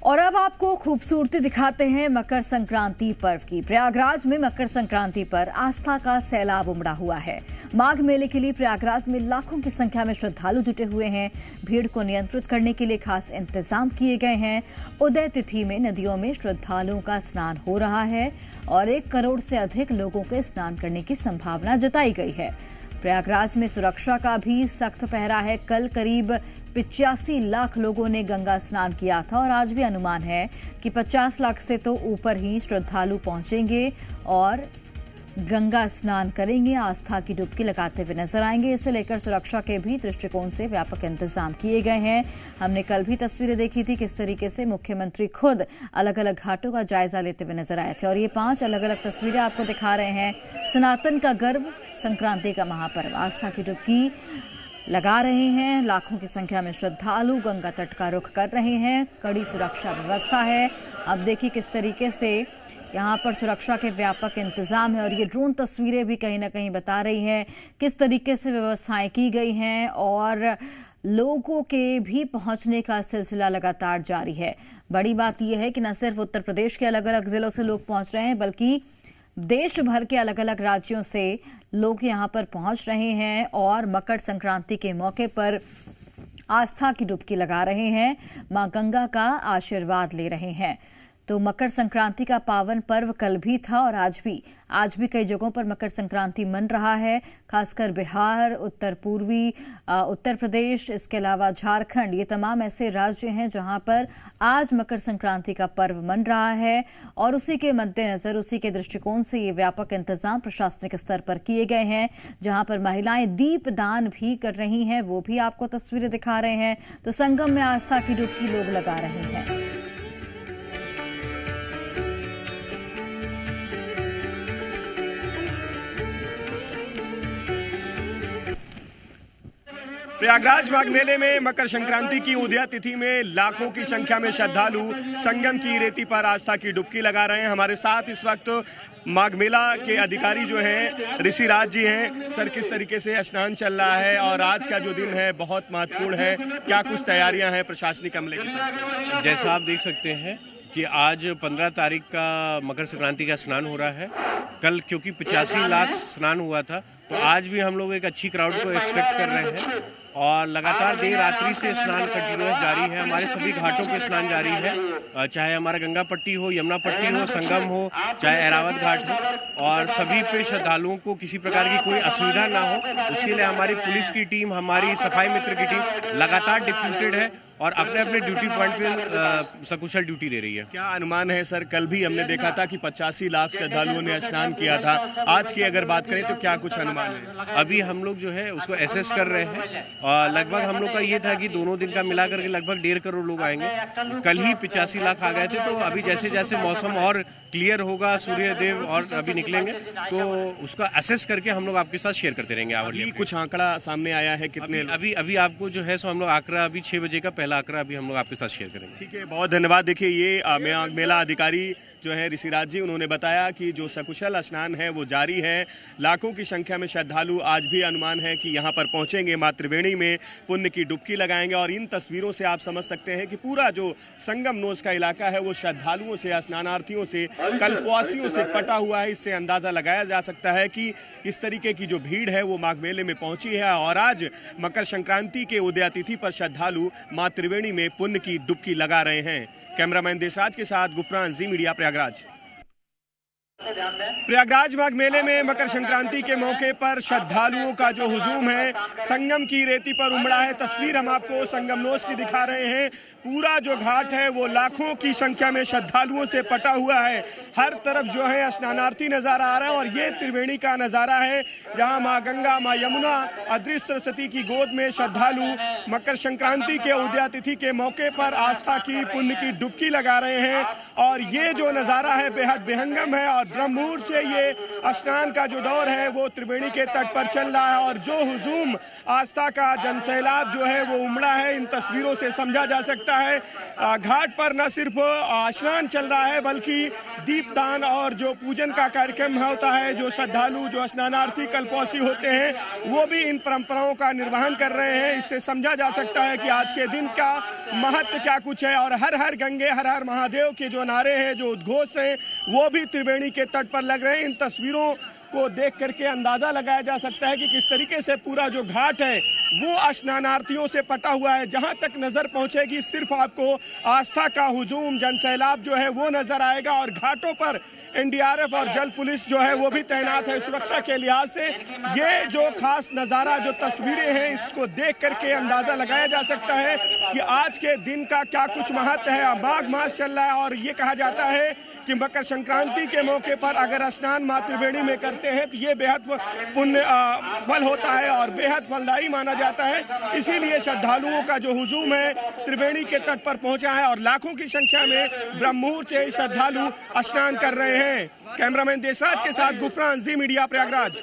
और अब आपको खूबसूरती दिखाते हैं मकर संक्रांति पर्व की। प्रयागराज में मकर संक्रांति पर आस्था का सैलाब उमड़ा हुआ है। माघ मेले के लिए प्रयागराज में लाखों की संख्या में श्रद्धालु जुटे हुए हैं। भीड़ को नियंत्रित करने के लिए खास इंतजाम किए गए हैं। उदय तिथि में नदियों में श्रद्धालुओं का स्नान हो रहा है और 1 करोड़ से अधिक लोगों के स्नान करने की संभावना जताई गई है। प्रयागराज में सुरक्षा का भी सख्त पहरा है। कल करीब 85 लाख लोगों ने गंगा स्नान किया था और आज भी अनुमान है कि 50 लाख से तो ऊपर ही श्रद्धालु पहुंचेंगे और गंगा स्नान करेंगे, आस्था की डुबकी लगाते हुए नजर आएंगे। इसे लेकर सुरक्षा के भी दृष्टिकोण से व्यापक इंतजाम किए गए हैं। हमने कल भी तस्वीरें देखी थी किस तरीके से मुख्यमंत्री खुद अलग अलग घाटों का जायजा लेते हुए नजर आए थे और ये 5 अलग अलग तस्वीरें आपको दिखा रहे हैं। सनातन का गर्व, संक्रांति का महापर्व, आस्था की डुबकी लगा रहे हैं। लाखों की संख्या में श्रद्धालु गंगा तट का रुख कर रहे हैं। कड़ी सुरक्षा व्यवस्था है। अब देखिए किस तरीके से यहाँ पर सुरक्षा के व्यापक इंतजाम है और ये ड्रोन तस्वीरें भी कहीं ना कहीं बता रही हैं किस तरीके से व्यवस्थाएं की गई हैं और लोगों के भी पहुंचने का सिलसिला लगातार जारी है। बड़ी बात यह है कि न सिर्फ उत्तर प्रदेश के अलग अलग जिलों से लोग पहुंच रहे हैं बल्कि देश भर के अलग अलग राज्यों से लोग यहाँ पर पहुंच रहे हैं और मकर संक्रांति के मौके पर आस्था की डुबकी लगा रहे हैं, मां गंगा का आशीर्वाद ले रहे हैं। तो मकर संक्रांति का पावन पर्व कल भी था और आज भी कई जगहों पर मकर संक्रांति मन रहा है। खासकर बिहार, उत्तर पूर्वी उत्तर प्रदेश, इसके अलावा झारखंड, ये तमाम ऐसे राज्य हैं जहां पर आज मकर संक्रांति का पर्व मन रहा है और उसी के मद्देनजर, उसी के दृष्टिकोण से ये व्यापक इंतजाम प्रशासनिक स्तर पर किए गए हैं। जहां पर महिलाएं दीप दान भी कर रही हैं, वो भी आपको तस्वीरें दिखा रहे हैं। तो संगम में आस्था की डुबकी लोग लगा रहे हैं। प्रयागराज माघ मेले में मकर संक्रांति की उदया तिथि में लाखों की संख्या में श्रद्धालु संगम की रेती पर आस्था की डुबकी लगा रहे हैं। हमारे साथ इस वक्त माघ मेला के अधिकारी जो हैं ऋषिराज जी हैं। सर, किस तरीके से स्नान चल रहा है और आज का जो दिन है बहुत महत्वपूर्ण है, क्या कुछ तैयारियां हैं प्रशासनिक अमले की? जैसा आप देख सकते हैं कि आज 15 तारीख का मकर संक्रांति का स्नान हो रहा है। कल क्योंकि 85 लाख स्नान हुआ था तो आज भी हम लोग एक अच्छी क्राउड को एक्सपेक्ट कर रहे हैं और लगातार देर रात्रि से स्नान कंटिन्यूस जारी है। हमारे सभी घाटों पे स्नान जारी है, चाहे हमारा गंगा पट्टी हो, यमुना पट्टी हो, संगम हो, चाहे ऐरावत घाट हो, और सभी पे श्रद्धालुओं को किसी प्रकार की कोई असुविधा ना हो उसके लिए हमारी पुलिस की टीम, हमारी सफाई मित्र की टीम लगातार डिप्यूटेड है और अपने अपने ड्यूटी पॉइंट पे सकुशल ड्यूटी दे रही है। क्या अनुमान है सर? कल भी हमने देखा था कि 85 लाख श्रद्धालुओं ने स्नान किया था। आज की अगर बात करें तो क्या कुछ अनुमान है? अभी हम लोग जो है उसको एसेस कर रहे हैं और लगभग हम लोग का ये था कि दोनों दिन का मिला करके लगभग 1.5 करोड़ लोग आएंगे। कल ही 85 लाख आ गए थे तो अभी जैसे जैसे मौसम और क्लियर होगा, सूर्य देव और अभी निकलेंगे तो उसका एसेस करके हम लोग आपके साथ शेयर करते रहेंगे। अभी कुछ आंकड़ा सामने आया है कितने? अभी आपको जो है सो हम लोग आंकड़ा अभी 6 बजे का पहला आंकड़ा अभी हम लोग आपके साथ शेयर करेंगे। ठीक है, बहुत धन्यवाद। देखिए ये मेला अधिकारी जो है ऋषिराज जी, उन्होंने बताया कि जो सकुशल स्नान है वो जारी है। लाखों की संख्या में श्रद्धालु आज भी अनुमान है कि यहाँ पर पहुँचेंगे, माँ त्रिवेणी में पुण्य की डुबकी लगाएंगे और इन तस्वीरों से आप समझ सकते हैं कि पूरा जो संगम नोज का इलाका है वो श्रद्धालुओं से, स्नानार्थियों से, कल्पवासियों से पटा हुआ है। इससे अंदाजा लगाया जा सकता है कि इस तरीके की जो भीड़ है वो माघ मेले में पहुंची है और आज मकर संक्रांति के उदया तिथि पर श्रद्धालु माँ त्रिवेणी में पुण्य की डुबकी लगा रहे हैं। कैमरामैन देशराज के साथ गुफरान, जी मीडिया, प्रयागराज। प्रयागराज माघ मेले में मकर संक्रांति के मौके पर श्रद्धालुओं का जो हुजूम है संगम की रेती पर उमड़ा है। तस्वीर हम आपको संगम नोज की दिखा रहे हैं। पूरा जो घाट है वो लाखों की संख्या में श्रद्धालुओं से पटा हुआ है। हर तरफ जो है स्नानार्थी नजारा आ रहा है और ये त्रिवेणी का नजारा है जहां मां गंगा, मां यमुना, अदृश्य सरस्वती की गोद में श्रद्धालु मकर संक्रांति के उदया तिथि के मौके पर आस्था की, पुण्य की डुबकी लगा रहे हैं और ये जो नज़ारा है बेहद विहंगम है और ब्रह्म मुहूर्त से ये स्नान का जो दौर है वो त्रिवेणी के तट पर चल रहा है और जो हुजूम आस्था का जनसैलाब जो है वो उमड़ा है, इन तस्वीरों से समझा जा सकता है। घाट पर न सिर्फ स्नान चल रहा है बल्कि दीपदान और जो पूजन का कार्यक्रम होता है, जो श्रद्धालु जो स्नानार्थी कल्पवासी होते हैं वो भी इन परंपराओं का निर्वहन कर रहे हैं। इससे समझा जा सकता है कि आज के दिन का महत्व क्या कुछ है। और हर हर गंगे हर हर महादेव के जो नारे हैं, जो उद्घोष हैं, वो भी त्रिवेणी के तट पर लग रहे हैं। इन तस्वीरों को देख करके अंदाजा लगाया जा सकता है कि किस तरीके से पूरा जो घाट है वो स्नानार्थियों से पटा हुआ है। जहां तक नजर पहुंचेगी सिर्फ आपको आस्था का हुजूम जनसैलाब जो है वो नजर आएगा और घाटों पर एनडीआरएफ और जल पुलिस जो है वो भी तैनात है सुरक्षा के लिहाज से। ये जो खास नज़ारा जो तस्वीरें हैं इसको देख करके अंदाजा लगाया जा सकता है कि आज के दिन का क्या कुछ महत्व है। माघ मास चल रहा है और ये कहा जाता है कि मकर संक्रांति के मौके पर अगर स्नान माँ त्रिवेणी में करते हैं तो ये बेहद पुण्य फल होता है और बेहद फलदायी माना जाता है। इसीलिए श्रद्धालुओं का जो हुजूम है त्रिवेणी के तट पर पहुंचा है और लाखों की संख्या में ब्रह्म मुहूर्त से श्रद्धालु स्नान कर रहे हैं। कैमरामैन देशराज के साथ गुफरान, जी मीडिया, प्रयागराज।